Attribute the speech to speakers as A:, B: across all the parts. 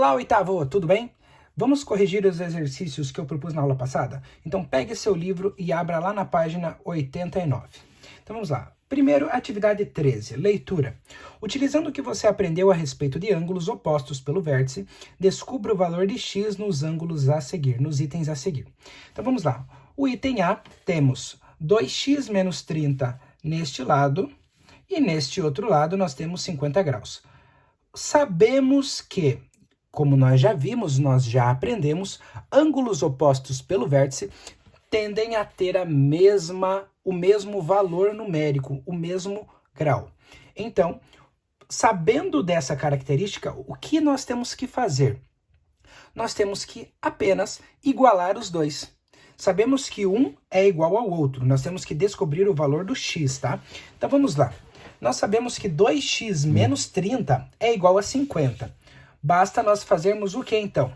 A: Olá, oitavo, tudo bem? Vamos corrigir os exercícios que eu propus na aula passada? Então pegue seu livro e abra lá na página 89. Então vamos lá. Primeiro, atividade 13, leitura. Utilizando o que você aprendeu a respeito de ângulos opostos pelo vértice, descubra o valor de x nos ângulos a seguir, nos itens a seguir. Então vamos lá. O item A, temos 2x menos 30 neste lado, e neste outro lado nós temos 50 graus. Sabemos que, como nós já vimos, nós já aprendemos, ângulos opostos pelo vértice tendem a ter o mesmo valor numérico, o mesmo grau. Então, sabendo dessa característica, o que nós temos que fazer? Nós temos que apenas igualar os dois. Sabemos que um é igual ao outro, nós temos que descobrir o valor do x, tá? Então vamos lá. Nós sabemos que 2x menos 30 é igual a 50. Basta nós fazermos o que então?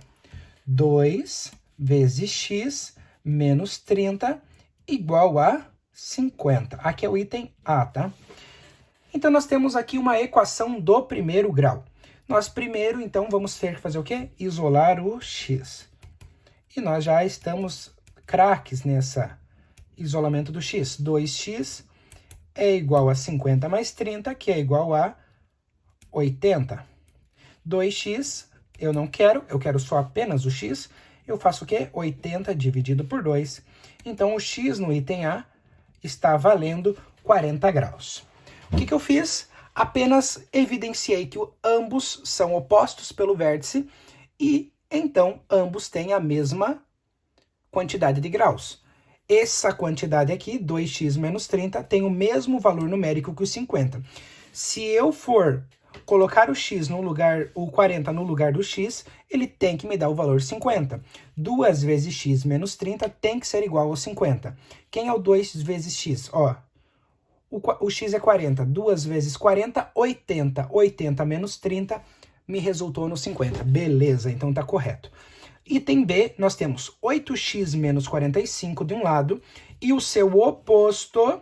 A: 2 vezes x menos 30 igual a 50. Aqui é o item A, tá? Então nós temos aqui uma equação do primeiro grau. Nós primeiro, então, vamos ter que fazer o quê? Isolar o x. E nós já estamos craques nessa isolamento do x. 2x é igual a 50 mais 30, que é igual a 80. 2x eu não quero, eu quero só apenas o x. Eu faço o quê? 80 dividido por 2. Então, o x no item A está valendo 40 graus. O que eu fiz? Apenas evidenciei que ambos são opostos pelo vértice e, então, ambos têm a mesma quantidade de graus. Essa quantidade aqui, 2x menos 30, tem o mesmo valor numérico que o 50. Se eu for colocar o x no lugar, o 40 no lugar do x, ele tem que me dar o valor 50. 2 vezes x menos 30 tem que ser igual ao 50. Quem é o 2 vezes x? Ó, o x é 40. 2 vezes 40, 80. 80 menos 30 me resultou no 50. Beleza, então tá correto. Item B, nós temos 8x menos 45 de um lado e o seu oposto,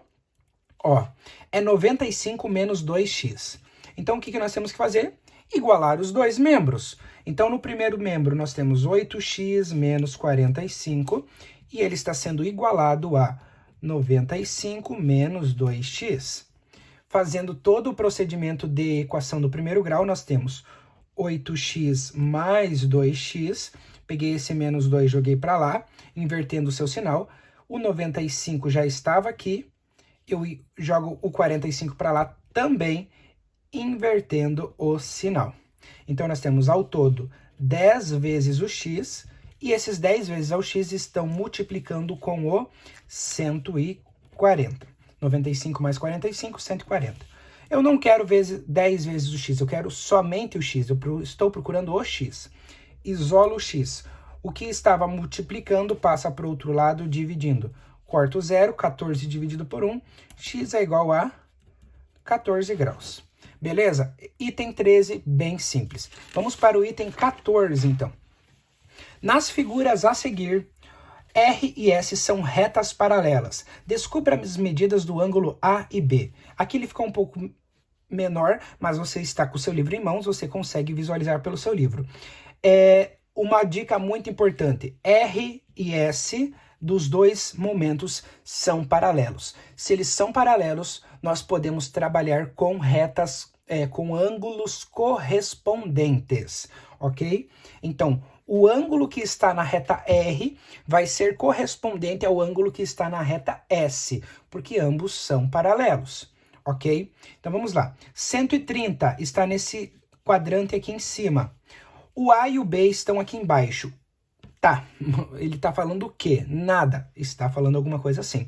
A: ó, é 95 menos 2x. Então, o que nós temos que fazer? Igualar os dois membros. Então, no primeiro membro, nós temos 8x menos 45 e ele está sendo igualado a 95 menos 2x. Fazendo todo o procedimento de equação do primeiro grau, nós temos 8x mais 2x. Peguei esse menos 2, joguei para lá, invertendo o seu sinal. O 95 já estava aqui. Eu jogo o 45 para lá também, invertendo o sinal. Então, nós temos ao todo 10 vezes o x, e esses 10 vezes ao x estão multiplicando com o 140. 95 mais 45, 140. Eu não quero 10 vezes o x, eu quero somente o x, eu estou procurando o x. Isolo o x. O que estava multiplicando passa para o outro lado dividindo. Corto 0, 14 dividido por 1, x é igual a 14 graus. Beleza? Item 13, bem simples. Vamos para o item 14, então. Nas figuras a seguir, R e S são retas paralelas. Descubra as medidas do ângulo A e B. Aqui ele ficou um pouco menor, mas você está com o seu livro em mãos, você consegue visualizar pelo seu livro. Uma dica muito importante, R e S dos dois momentos são paralelos. Se eles são paralelos, nós podemos trabalhar com retas, com ângulos correspondentes, ok? Então, o ângulo que está na reta R vai ser correspondente ao ângulo que está na reta S, porque ambos são paralelos, ok? Então, vamos lá. 130 está nesse quadrante aqui em cima. O A e o B estão aqui embaixo. Tá, ele tá falando o quê? Nada, está falando alguma coisa assim.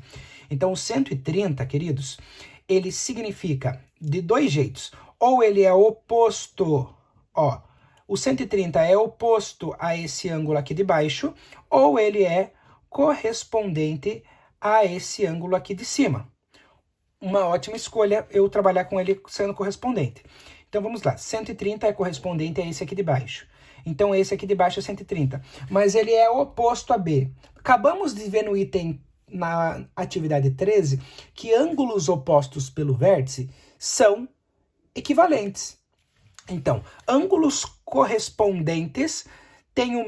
A: Então, o 130, queridos, ele significa de dois jeitos. Ou ele é oposto, ó, o 130 é oposto a esse ângulo aqui de baixo, ou ele é correspondente a esse ângulo aqui de cima. Uma ótima escolha eu trabalhar com ele sendo correspondente. Então, vamos lá. 130 é correspondente a esse aqui de baixo. Então, esse aqui de baixo é 130. Mas ele é oposto a B. Acabamos de ver no item, na atividade 13, que ângulos opostos pelo vértice são equivalentes. Então, ângulos correspondentes têm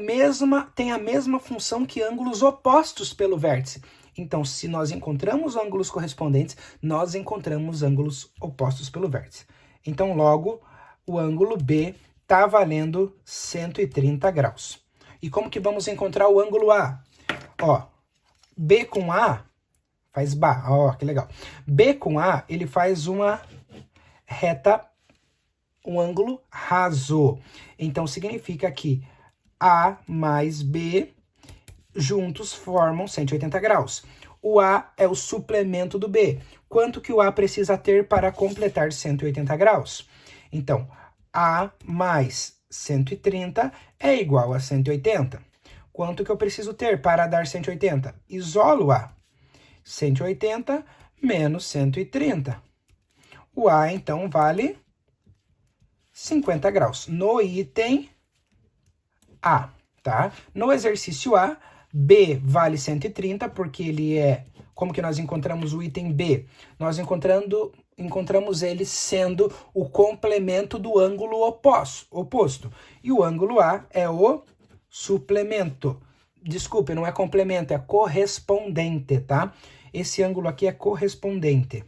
A: a mesma função que ângulos opostos pelo vértice. Então, se nós encontramos ângulos correspondentes, nós encontramos ângulos opostos pelo vértice. Então, logo, o ângulo B está valendo 130 graus. E como que vamos encontrar o ângulo A? Ó, B com A faz Bá, ó, que legal. B com A, ele faz uma reta, um ângulo raso. Então, significa que A mais B juntos formam 180 graus. O A é o suplemento do B. Quanto que o A precisa ter para completar 180 graus? Então, A mais 130 é igual a 180. Quanto que eu preciso ter para dar 180? Isolo A. 180 menos 130. O A, então, vale 50 graus. No item A, tá? No exercício A, B vale 130, porque ele é... Como que nós encontramos o item B? Nós encontramos ele sendo o complemento do ângulo oposto. E o ângulo A é o suplemento. Desculpe, não é complemento, é correspondente, tá? Esse ângulo aqui é correspondente.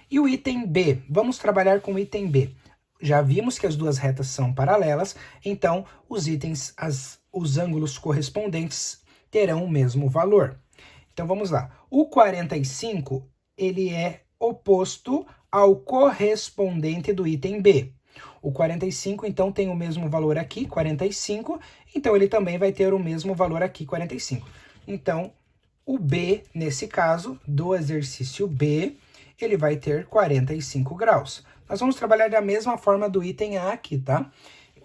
A: E o item B? Vamos trabalhar com o item B. Já vimos que as duas retas são paralelas, então os ângulos correspondentes terão o mesmo valor. Então vamos lá. O 45, ele é oposto ao correspondente do item B. O 45, então, tem o mesmo valor aqui, 45, então ele também vai ter o mesmo valor aqui, 45. Então, o B, nesse caso, do exercício B, ele vai ter 45 graus. Nós vamos trabalhar da mesma forma do item A aqui, tá?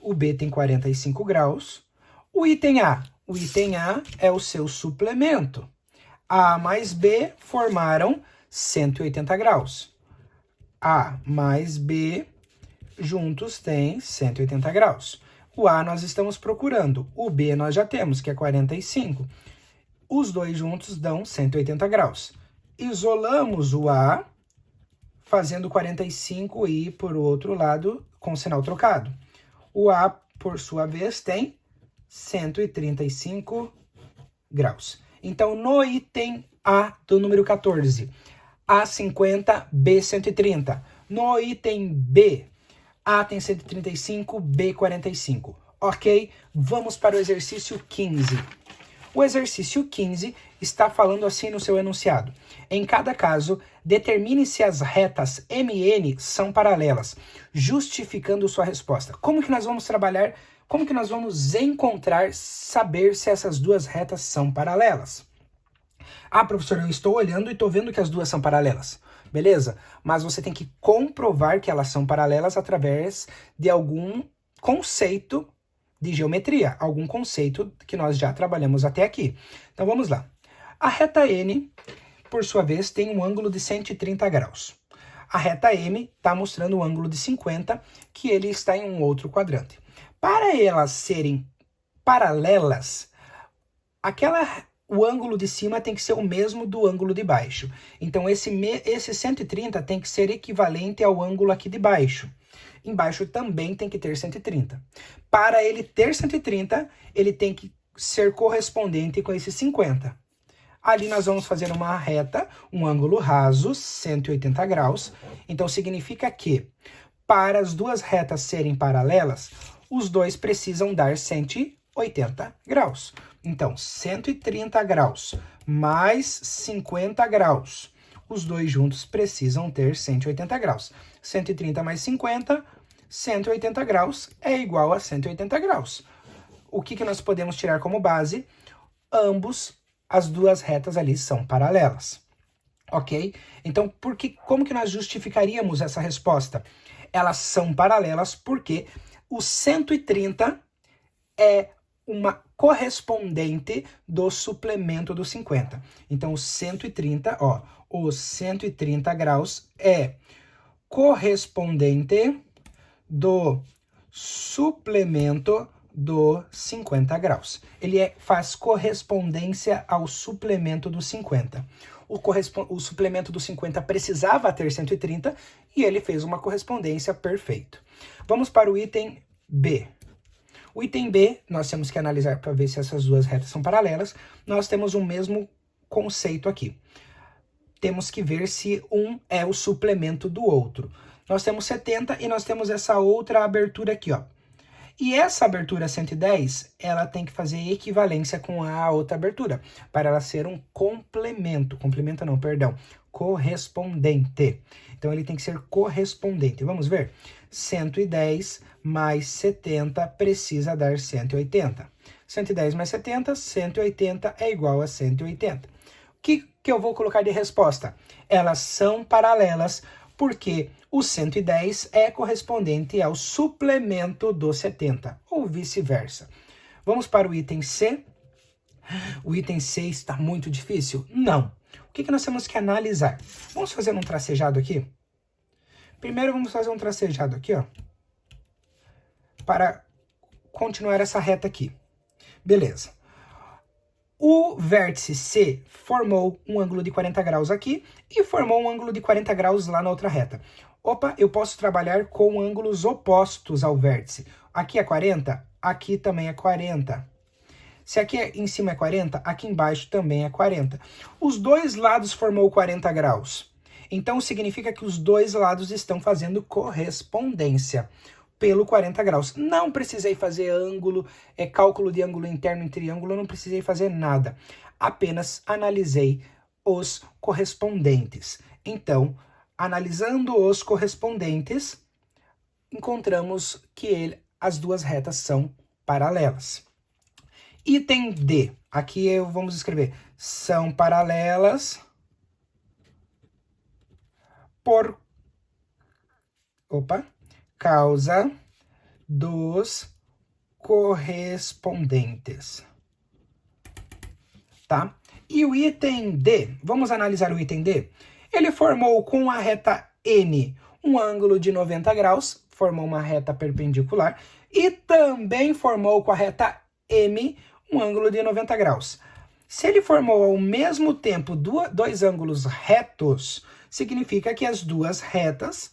A: O B tem 45 graus. O item A é o seu suplemento. A mais B formaram 180 graus. A mais B juntos tem 180 graus. O A nós estamos procurando. O B nós já temos, que é 45. Os dois juntos dão 180 graus. Isolamos o A, fazendo 45 e por outro lado com sinal trocado. O A, por sua vez, tem 135 graus. Então, no item A do número 14, A50, B130. No item B, A tem 135, B 45. Ok? Vamos para o exercício 15. O exercício 15 está falando assim no seu enunciado. Em cada caso, determine se as retas MN são paralelas, justificando sua resposta. Como que nós vamos trabalhar? Como que nós vamos saber se essas duas retas são paralelas? Ah, professor, eu estou olhando e estou vendo que as duas são paralelas. Beleza? Mas você tem que comprovar que elas são paralelas através de algum conceito de geometria, algum conceito que nós já trabalhamos até aqui. Então vamos lá. A reta N, por sua vez, tem um ângulo de 130 graus. A reta M está mostrando um ângulo de 50, que ele está em um outro quadrante. Para elas serem paralelas, o ângulo de cima tem que ser o mesmo do ângulo de baixo. Então, esse 130 tem que ser equivalente ao ângulo aqui de baixo. Embaixo também tem que ter 130. Para ele ter 130, ele tem que ser correspondente com esse 50. Ali nós vamos fazer uma reta, um ângulo raso, 180 graus. Então, significa que, para as duas retas serem paralelas, os dois precisam dar 180 graus. Então, 130 graus mais 50 graus. Os dois juntos precisam ter 180 graus. 130 mais 50, 180 graus é igual a 180 graus. O que nós podemos tirar como base? As duas retas ali são paralelas. Ok? Então, como que nós justificaríamos essa resposta? Elas são paralelas porque o 130 é uma correspondente do suplemento do 50. Então, os 130 graus é correspondente do suplemento do 50 graus. Ele faz correspondência ao suplemento do 50. O suplemento do 50 precisava ter 130, e ele fez uma correspondência perfeita. Vamos para o item B. O item B, nós temos que analisar para ver se essas duas retas são paralelas. Nós temos o mesmo conceito aqui. Temos que ver se um é o suplemento do outro. Nós temos 70 e nós temos essa outra abertura aqui, ó. E essa abertura 110, ela tem que fazer equivalência com a outra abertura, para ela ser um complemento. Complemento não, perdão. Correspondente. Então, ele tem que ser correspondente. Vamos ver? 110 mais 70 precisa dar 180. 110 mais 70, 180 é igual a 180. O que eu vou colocar de resposta? Elas são paralelas, porque o 110 é correspondente ao suplemento do 70, ou vice-versa. Vamos para o item C. O item C está muito difícil? Não. O que nós temos que analisar? Vamos fazer um tracejado aqui? Primeiro vamos fazer um tracejado aqui, ó, para continuar essa reta aqui. Beleza. O vértice C formou um ângulo de 40 graus aqui e formou um ângulo de 40 graus lá na outra reta. Opa, eu posso trabalhar com ângulos opostos ao vértice. Aqui é 40, aqui também é 40. Se aqui em cima é 40, aqui embaixo também é 40. Os dois lados formou 40 graus. Então significa que os dois lados estão fazendo correspondência pelo 40 graus. Não precisei fazer ângulo, cálculo de ângulo interno em triângulo, não precisei fazer nada. Apenas analisei os correspondentes. Então, analisando os correspondentes, encontramos que as duas retas são paralelas. Item D. Aqui vamos escrever: são paralelas por causa dos correspondentes, tá? E o item D, vamos analisar o item D? Ele formou com a reta N um ângulo de 90 graus, formou uma reta perpendicular, e também formou com a reta M um ângulo de 90 graus. Se ele formou ao mesmo tempo dois ângulos retos, significa que as duas retas,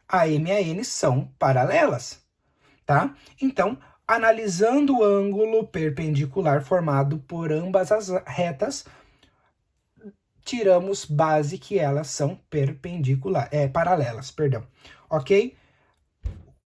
A: a M e a N, são paralelas, tá? Então, analisando o ângulo perpendicular formado por ambas as retas, tiramos base que elas são paralelas, perdão. Ok?